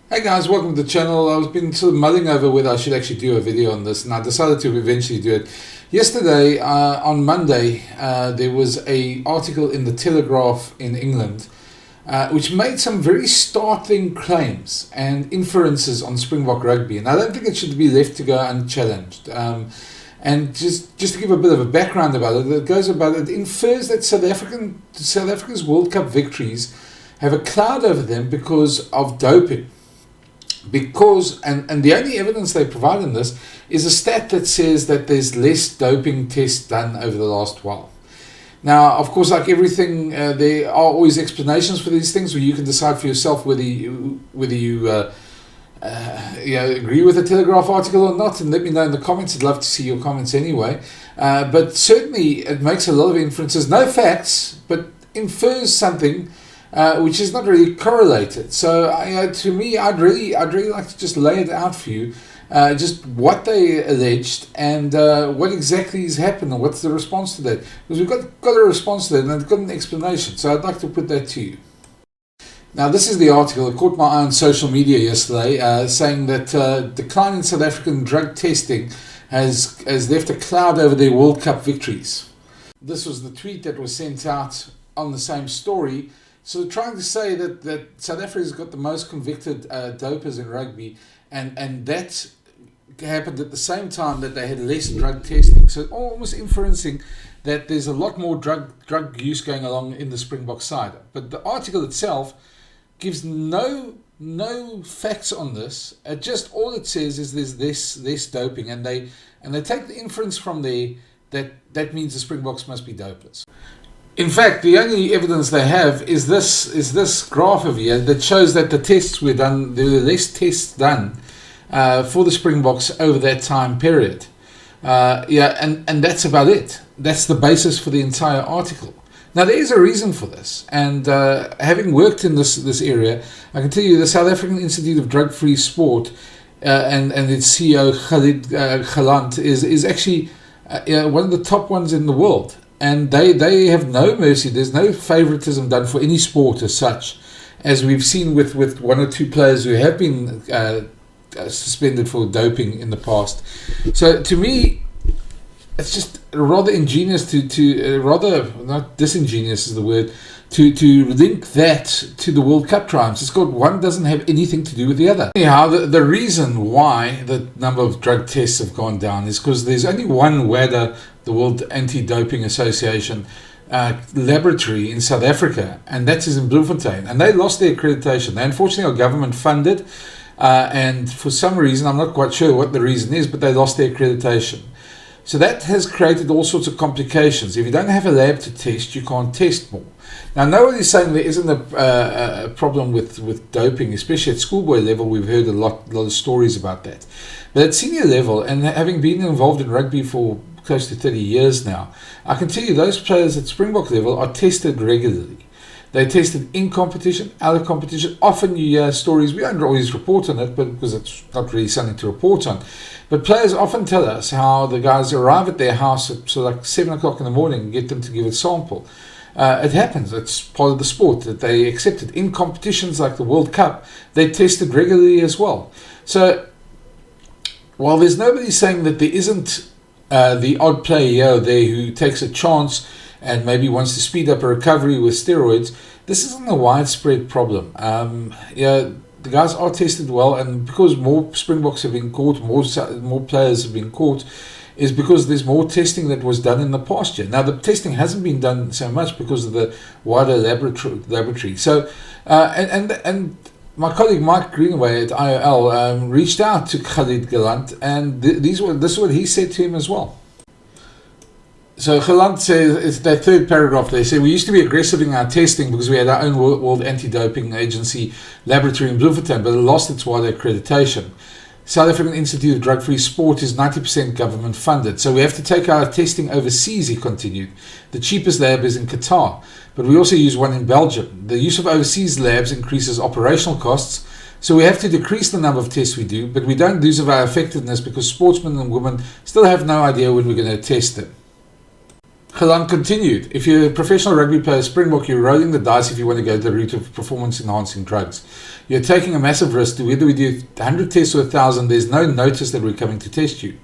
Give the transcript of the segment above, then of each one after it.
Hey guys, welcome to the channel. I've been sort of mulling over whether I should actually do a video on this, and I decided to eventually do it. Yesterday, on Monday, there was an article in the Telegraph in England which made some very startling claims and inferences on Springbok rugby, and I don't think it should be left to go unchallenged. And just to give a bit of a background about it, it infers that South Africa's World Cup victories have a cloud over them because of doping. And the only evidence they provide in this is a stat that says that there's less doping tests done over the last while. Now, of course, like everything, there are always explanations for these things where you can decide for yourself whether you agree with the Telegraph article or not, and let me know in the comments. I'd love to see your comments anyway. But certainly it makes a lot of inferences, no facts, but infers something which is not really correlated. So to me, I'd really like to just lay it out for you, just what they alleged and what exactly has happened and what's the response to that. Because we've got a response to that and I've got an explanation. So I'd like to put that to you. Now, this is the article. It caught my eye on social media yesterday, saying that decline in South African drug testing has left a cloud over their World Cup victories. This was the tweet that was sent out on the same story. So trying to say that South Africa's got the most convicted dopers in rugby, and that happened at the same time that they had less drug testing. So almost inferencing that there's a lot more drug use going along in the Springbok side. But the article itself gives no facts on this. Just all it says is there's less doping, and they take the inference from there that means the Springboks must be dopers. In fact, the only evidence they have is this graph over here that shows that the tests were done. There were less tests done for the Springboks over that time period. And that's about it. That's the basis for the entire article. Now, there is a reason for this, and having worked in this area, I can tell you the South African Institute of Drug-Free Sport and its CEO Khalid Galant is actually one of the top ones in the world. And they have no mercy. There's no favoritism done for any sport as such, as we've seen with one or two players who have been suspended for doping in the past. So to me, it's just rather ingenious rather not disingenuous is the word, to link that to the World Cup triumphs. It's called one doesn't have anything to do with the other. Anyhow, the reason why the number of drug tests have gone down is because there's only one WADA, the World Anti-Doping Association laboratory in South Africa, and that is in Bloemfontein, and they lost their accreditation. They unfortunately are government funded, and for some reason, I'm not quite sure what the reason is, but they lost their accreditation. So that has created all sorts of complications. If you don't have a lab to test, you can't test more. Now, nobody's saying there isn't a problem with doping, especially at schoolboy level. We've heard a lot of stories about that. But at senior level, and having been involved in rugby for close to 30 years now, I can tell you those players at Springbok level are tested regularly. They're tested in competition, out of competition. Often you hear stories, we don't always report on it, but because it's not really something to report on. But players often tell us how the guys arrive at their house at like 7 o'clock in the morning and get them to give a sample. It happens. It's part of the sport that they accept it. In competitions like the World Cup, they tested regularly as well. So while there's nobody saying that there isn't the odd player here or there who takes a chance and maybe wants to speed up a recovery with steroids, this isn't a widespread problem. The guys are tested well, and because more Springboks have been caught, more players have been caught, is because there's more testing that was done in the past year. Now, the testing hasn't been done so much because of the wider laboratory. So, and my colleague Mike Greenaway at IOL reached out to Khalid Galant, and this is what he said to him as well. So Galant says, it's that third paragraph, they say, we used to be aggressive in our testing because we had our own World Anti-Doping Agency laboratory in Bloemfontein, but it lost its wider accreditation. South African Institute of Drug-Free Sport is 90% government funded, so we have to take our testing overseas, he continued. The cheapest lab is in Qatar, but we also use one in Belgium. The use of overseas labs increases operational costs, so we have to decrease the number of tests we do, but we don't lose of our effectiveness because sportsmen and women still have no idea when we're going to test them. Gelan continued, if you're a professional rugby player, Springbok, you're rolling the dice if you want to go the route of performance-enhancing drugs. You're taking a massive risk. Whether we do 100 tests or 1,000, there's no notice that we're coming to test you.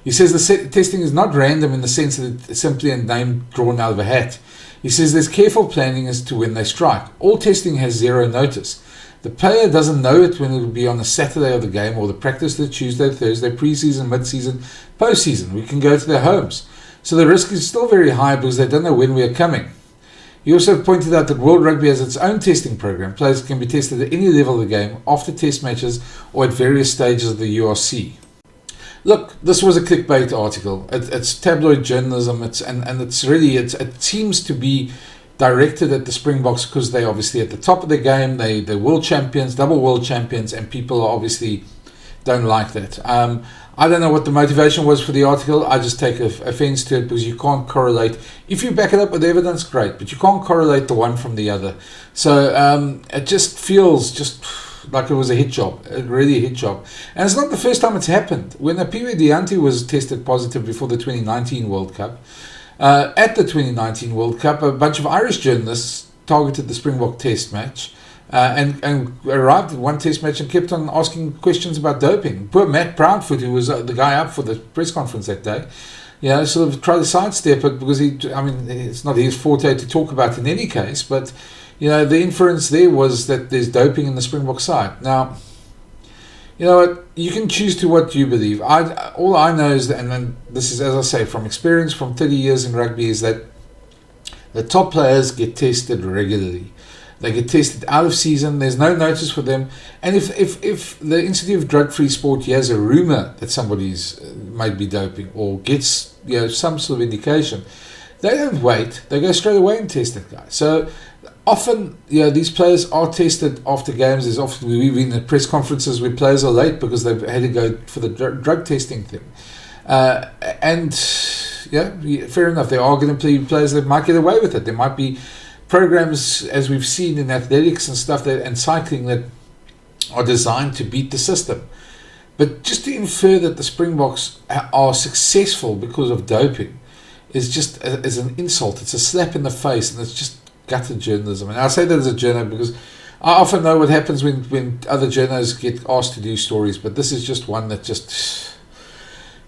He says the testing is not random in the sense that it's simply a name drawn out of a hat. He says there's careful planning as to when they strike. All testing has zero notice. The player doesn't know it when it will be on the Saturday of the game or the practice the Tuesday, Thursday, pre-season, mid-season, post-season. We can go to their homes. So the risk is still very high because they don't know when we are coming. He also pointed out that World Rugby has its own testing program. Players can be tested at any level of the game, after test matches, or at various stages of the URC. Look, this was a clickbait article. It's tabloid journalism. It seems to be directed at the Springboks because they're obviously at the top of the game. They're world champions, double world champions, and people obviously don't like that. I don't know what the motivation was for the article. I just take offense to it because you can't correlate. If you back it up with evidence, great, but you can't correlate the one from the other. So it just feels like it was a hit job, really a hit job. And it's not the first time it's happened. When Apiwe Deante was tested positive before the 2019 World Cup, at the 2019 World Cup, a bunch of Irish journalists targeted the Springbok test match and arrived at one test match and kept on asking questions about doping. Poor Matt Proudfoot, who was the guy up for the press conference that day, sort of tried to sidestep it because it's not his forte to talk about in any case, but the inference there was that there's doping in the Springbok side. Now, you know what? You can choose to what you believe. All I know is that, and then this is, as I say, from experience from 30 years in rugby, is that the top players get tested regularly. They get tested out of season. There's no notice for them. And if the Institute of Drug-Free Sport has a rumor that somebody's might be doping or gets some sort of indication, they don't wait. They go straight away and test that guy. So often, these players are tested after games. There's often, we've been at press conferences where players are late because they've had to go for the drug testing thing. Fair enough. There are going to be players that might get away with it. There might be programs, as we've seen in athletics and stuff and cycling, that are designed to beat the system. But just to infer that the Springboks are successful because of doping is just as an insult. It's a slap in the face, and it's just gutter journalism. And I say that as a journalist because I often know what happens when other journalists get asked to do stories, but this is just one that just...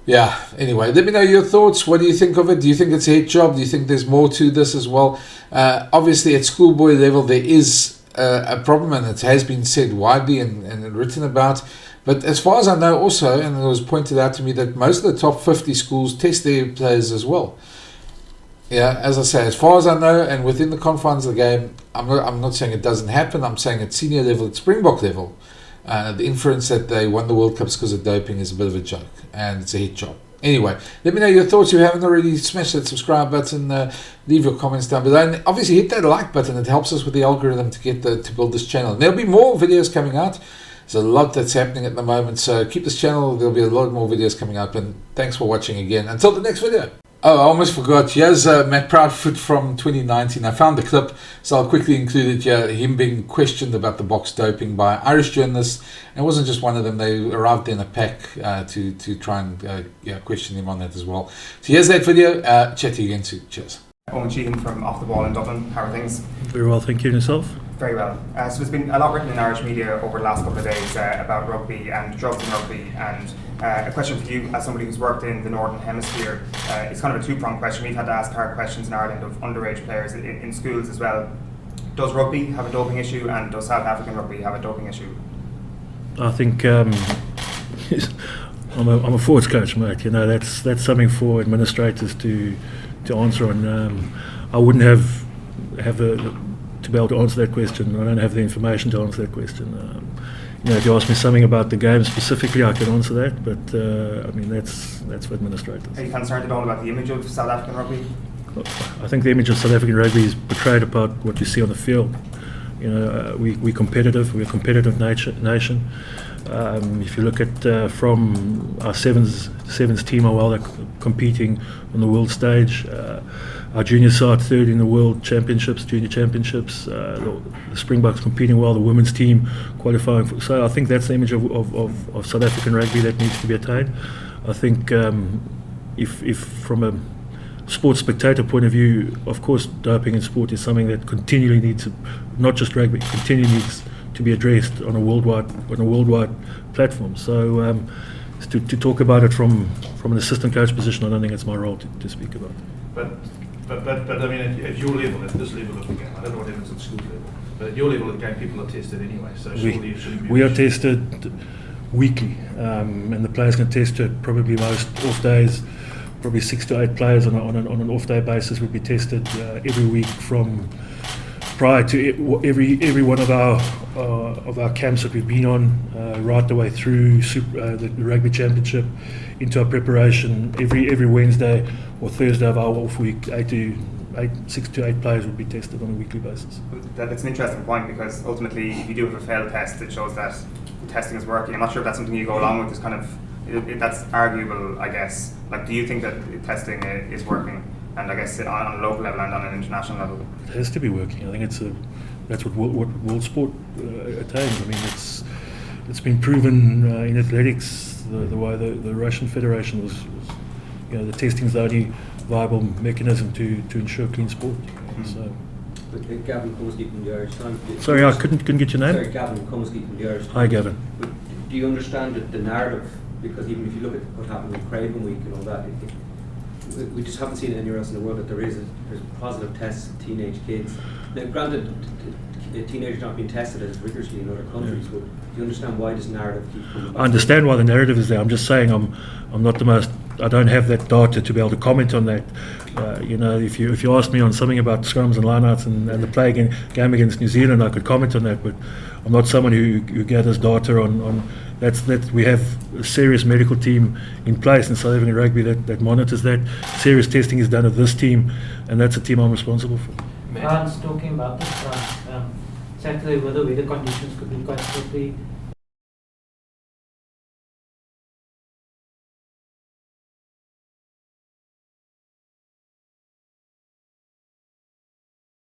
anyway, let me know your thoughts. What do you think of it? Do you think it's a hit job? Do you think there's more to this as well? Obviously, at schoolboy level, there is a problem, and it has been said widely and written about. But as far as I know also, and it was pointed out to me, that most of the top 50 schools test their players as well. As I say, as far as I know, and within the confines of the game, I'm not saying it doesn't happen. I'm saying at senior level, at Springbok level, the inference that they won the World Cups because of doping is a bit of a joke, and it's a hit job. Anyway, let me know your thoughts. If you haven't already, smash that subscribe button, leave your comments down below, and obviously hit that like button. It helps us with the algorithm to build this channel. And there'll be more videos coming out. There's a lot that's happening at the moment, so keep this channel. There'll be a lot more videos coming up, and thanks for watching again. Until the next video. Oh, I almost forgot. Here's Matt Proudfoot from 2019. I found the clip, so I'll quickly include it here. Him being questioned about the Boks doping by Irish journalists. And it wasn't just one of them. They arrived in a pack to try and question him on that as well. So here's that video. Chat to you again soon. Cheers. Owen Sheehan from Off the Ball in Dublin. How are things? Very well, thank you. And yourself? Very well. So there's been a lot written in Irish media over the last couple of days about rugby and drugs in rugby, and a question for you as somebody who's worked in the Northern Hemisphere. It's kind of a two-pronged question. We've had to ask hard questions in Ireland of underage players in schools as well. Does rugby have a doping issue, and does South African rugby have a doping issue? I think I'm a forwards coach, mate. That's something for administrators to answer on. I wouldn't have to be able to answer that question. I don't have the information to answer that question. If you ask me something about the game specifically, I can answer that. But that's for administrators. Are you concerned at all about the image of South African rugby? I think the image of South African rugby is portrayed about what you see on the field. We're competitive. We're a competitive nation. If you look at from our sevens team, how well they're competing on the world stage. Our junior side third in the world championships, junior championships. The Springboks competing well. The women's team qualifying. So I think that's the image of South African rugby that needs to be attained. I think if from a sports spectator point of view, of course, doping in sport is something that continually needs, not just rugby, continually needs to be addressed on a worldwide platform. So to talk about it from an assistant coach position, I don't think it's my role to speak about it. But I mean, at your level, at this level of the game, I don't know what happens at school level, but at your level of the game, people are tested anyway. So surely it shouldn't be. We are tested weekly, and the players can test it probably most off days. Probably 6 to 8 players on an off day basis would be tested every week from prior to every one of our camps that we've been on, right the way through the rugby championship into our preparation. Every Wednesday or Thursday of our off week, 6 to 8 players would be tested on a weekly basis. That's an interesting point, because ultimately, if you do have a failed test, it shows that testing is working. I'm not sure if that's something you go along with. Is kind of that's arguable, I guess. Like, do you think that testing is working? And I guess on a local level and on an international level, it has to be working. I think that's what world sport attains. I mean, it's been proven in athletics the way the Russian Federation was the testing is the only viable mechanism to ensure clean sport. So. Gavin Comiskey from the Irish Times. Sorry, I couldn't get your name. Sorry, Gavin Comiskey from the Irish Times. Hi, Gavin. Do you understand the narrative? Because even if you look at what happened with Craven Week and all that, we just haven't seen it anywhere else in the world that there's positive tests of teenage kids. Now, granted, teenagers not being tested as rigorously in other countries, but do you understand why this narrative keeps coming back? I understand why the narrative is there. I'm just saying I'm not the most. I don't have that data to be able to comment on that. If you ask me on something about scrums and lineouts and the play game against New Zealand, I could comment on that. But I'm not someone who gathers data on. That we have a serious medical team in place in South African rugby that monitors that. Serious testing is done of this team, and that's a team I'm responsible for. Fran's talking about this, exactly whether weather conditions could be quite slippery.